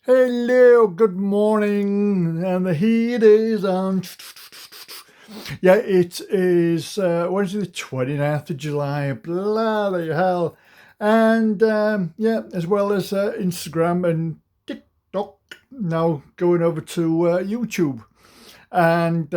Hello, good morning, and the heat is on. Yeah, it is Wednesday the 29th of July, bloody hell. And yeah, as well as Instagram and TikTok, now going over to YouTube. And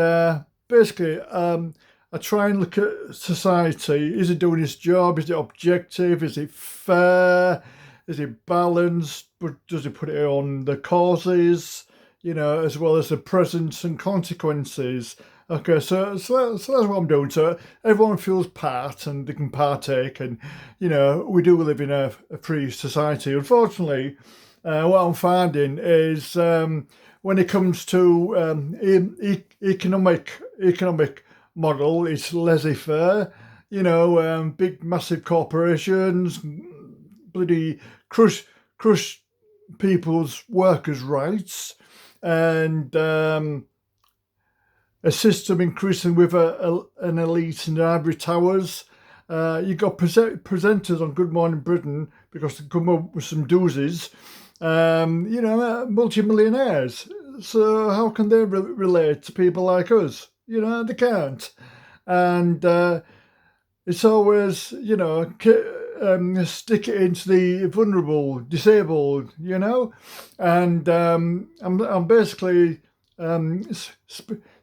basically, I try and look at society. Is it doing its job? Is it objective? Is it fair? Is it balanced? But does it put it on the causes, as well as the presence and consequences? Okay, so that's what I'm doing. So everyone feels part and they can partake, and we do live in a free society. Unfortunately, what I'm finding is when it comes to economic model, it's laissez-faire. Big massive corporations bloody crush people's workers' rights, and a system increasing with an elite in the ivory towers. You've got presenters on Good Morning Britain because they come up with some doozies. Multimillionaires. So how can they relate to people like us? They can't. And it's always, stick it into the vulnerable, disabled, and I'm basically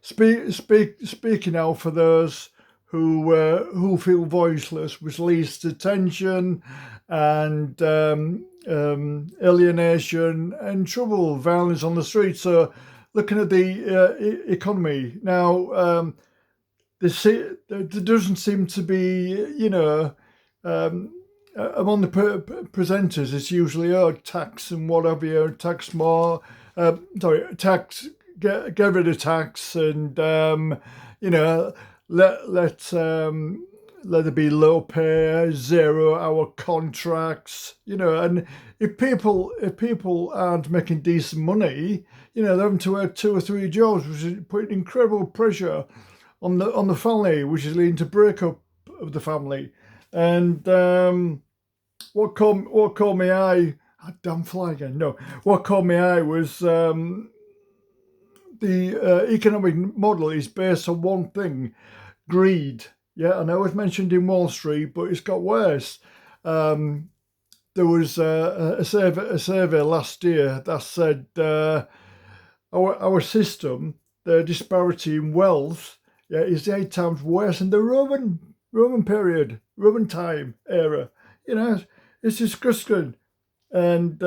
speaking out for those who feel voiceless, which leads to tension and alienation and trouble, violence on the streets. So, looking at the economy now, there doesn't seem to be, among the presenters, it's usually tax and whatever, tax more, tax, get rid of tax, and let there be low pay, 0 hour contracts, and if people aren't making decent money, they're having to work 2 or 3 jobs, which is putting incredible pressure on the family, which is leading to breakup of the family. And what caught my eye, damn fly again. No, what caught my eye was the economic model is based on one thing: greed. Yeah, and I was mentioned in Wall Street, but it's got worse. There was a survey last year that said our system, the disparity in wealth, is 8 times worse than the Roman period, Roman time era. It's disgusting, and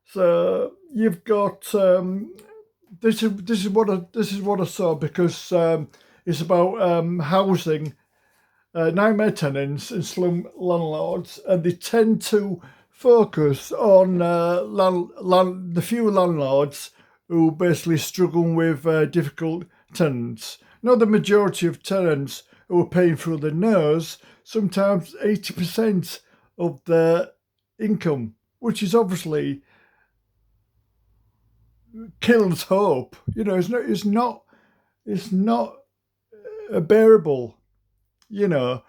so you've got this is what I saw, because it's about housing, nightmare tenants and slum landlords, and they tend to focus on the few landlords who basically struggle with difficult tenants. Not the majority of tenants who are paying through their nose, sometimes 80% of their income, which is obviously kills hope. It's not bearable. you know.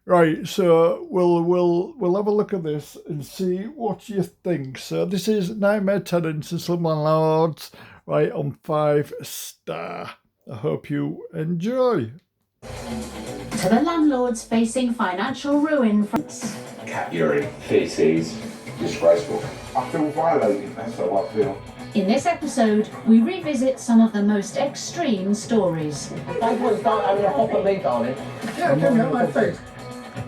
Right, so we'll have a look at this and see what you think. So this is Nightmare Tenants and Slum Landlords, right, on 5 star. I hope you enjoy. To the landlords facing financial ruin from Cat urine, feces, disgraceful. I feel violated, that's how I feel. In this episode, we revisit some of the most extreme stories. Thank you for start having a pop at me, darling. Yeah, get me out my face.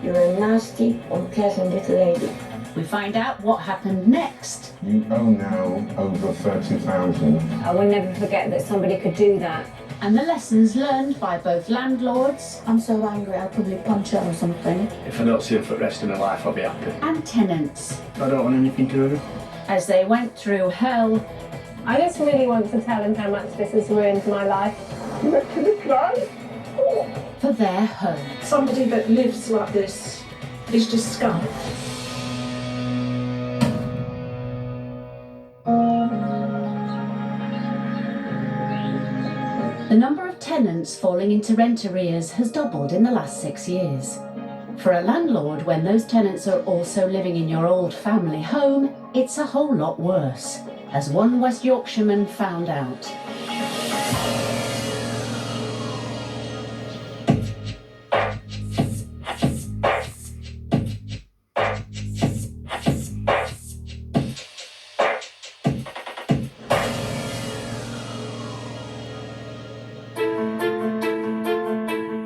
You're a nasty, unpleasant little lady. We find out what happened next. You owe now over 30,000. I will never forget that somebody could do that. And the lessons learned by both landlords I'm so angry I'll probably punch her or something. If I don't see him for the rest of my life, I'll be happy. and tenants I don't want anything to do with it. as they went through hell I just really want to tell him how much this has ruined my life. You making me cry? for their home. Somebody that lives like this is just scum. The number of tenants falling into rent arrears has doubled in the last 6 years. For a landlord, when those tenants are also living in your old family home, it's a whole lot worse. as one West Yorkshireman found out.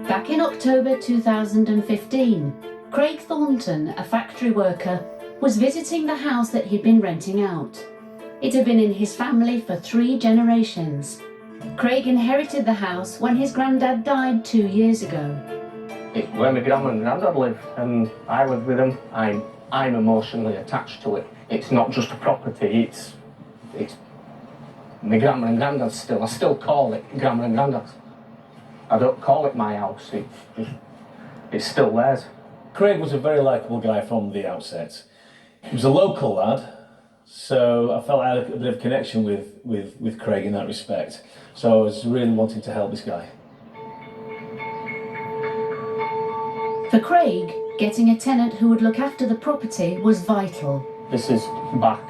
Back in October 2015, Craig Thornton, a factory worker, was visiting the house that he'd been renting out. It had been in his family for 3 generations. Craig inherited the house when his granddad died 2 years ago. It's where my grandma and granddad live, and I live with them. I'm emotionally attached to it. It's not just a property, it's my grandma and granddad's still. I still call it grandma and granddad's. I don't call it my house, it's still theirs. Craig was a very likeable guy from the outset. He was a local lad, so I felt I had a bit of connection with Craig in that respect. So I was really wanting to help this guy. For Craig, getting a tenant who would look after the property was vital. This is back.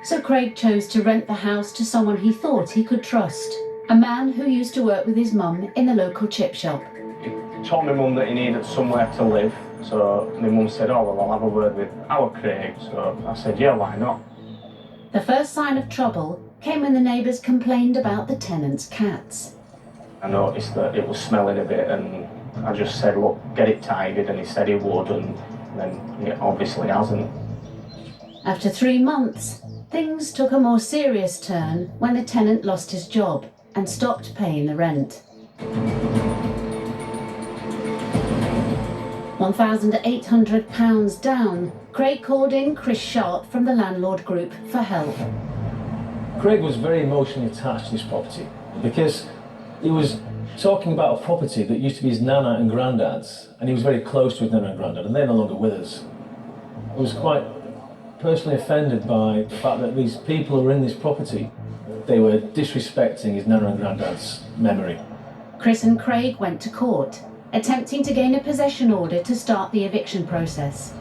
So Craig chose to rent the house to someone he thought he could trust, a man who used to work with his mum in the local chip shop. He told my mum that he needed somewhere to live, so my mum said, oh well, I'll have a word with our Craig. So I said, yeah, why not? The first sign of trouble came when the neighbours complained about the tenant's cats. I noticed that it was smelling a bit, and I just said, look, get it tidied, and he said he would, and then he obviously hasn't. After 3 months, things took a more serious turn when the tenant lost his job and stopped paying the rent. £1,800 down, Craig called in Chris Sharp from the landlord group for help. Craig was very emotionally attached to this property because he was talking about a property that used to be his nana and granddad's, and he was very close to his nana and granddad, and they're no longer with us. I was quite personally offended by the fact that these people who were in this property, they were disrespecting his nana and granddad's memory. Chris and Craig went to court, attempting to gain a possession order to start the eviction process.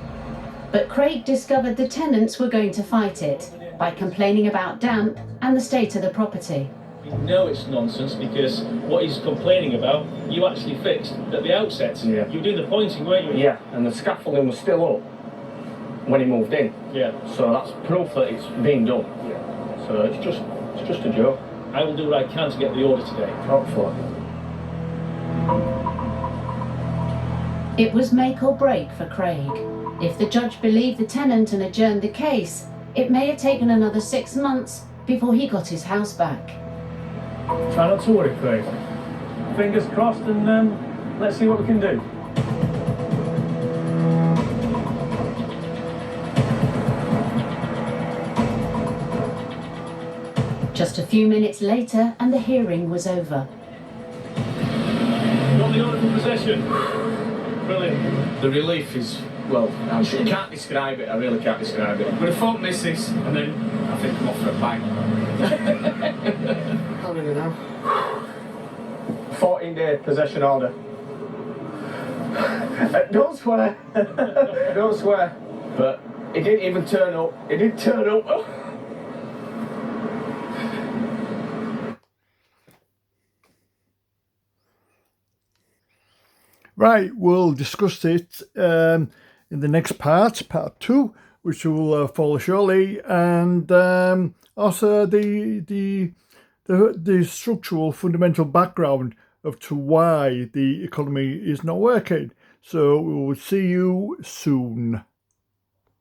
But Craig discovered the tenants were going to fight it by complaining about damp and the state of the property. We know it's nonsense because what he's complaining about, you actually fixed at the outset. Yeah. You were doing the pointing, weren't you? Yeah, and the scaffolding was still up when he moved in. Yeah. So that's proof that it's been done. Yeah. So it's just a joke. I will do what I can to get the order today. Hopefully. It was make or break for Craig. If the judge believed the tenant and adjourned the case, it may have taken another 6 months before he got his house back. Try not to worry, Craig. Fingers crossed, and let's see what we can do. Just a few minutes later, and the hearing was over. Got the order for possession. Brilliant. The relief is, well, I can't describe it. I really can't describe it. I'm going to phone Mrs. and then I think I'm off for a pint. How many now? 14-day possession order. Don't swear. Don't swear. But he didn't even turn up. He didn't turn up. Right, we'll discuss it in the next part 2, which will follow shortly, and also the structural fundamental background of to why the economy is not working. So we will see you soon.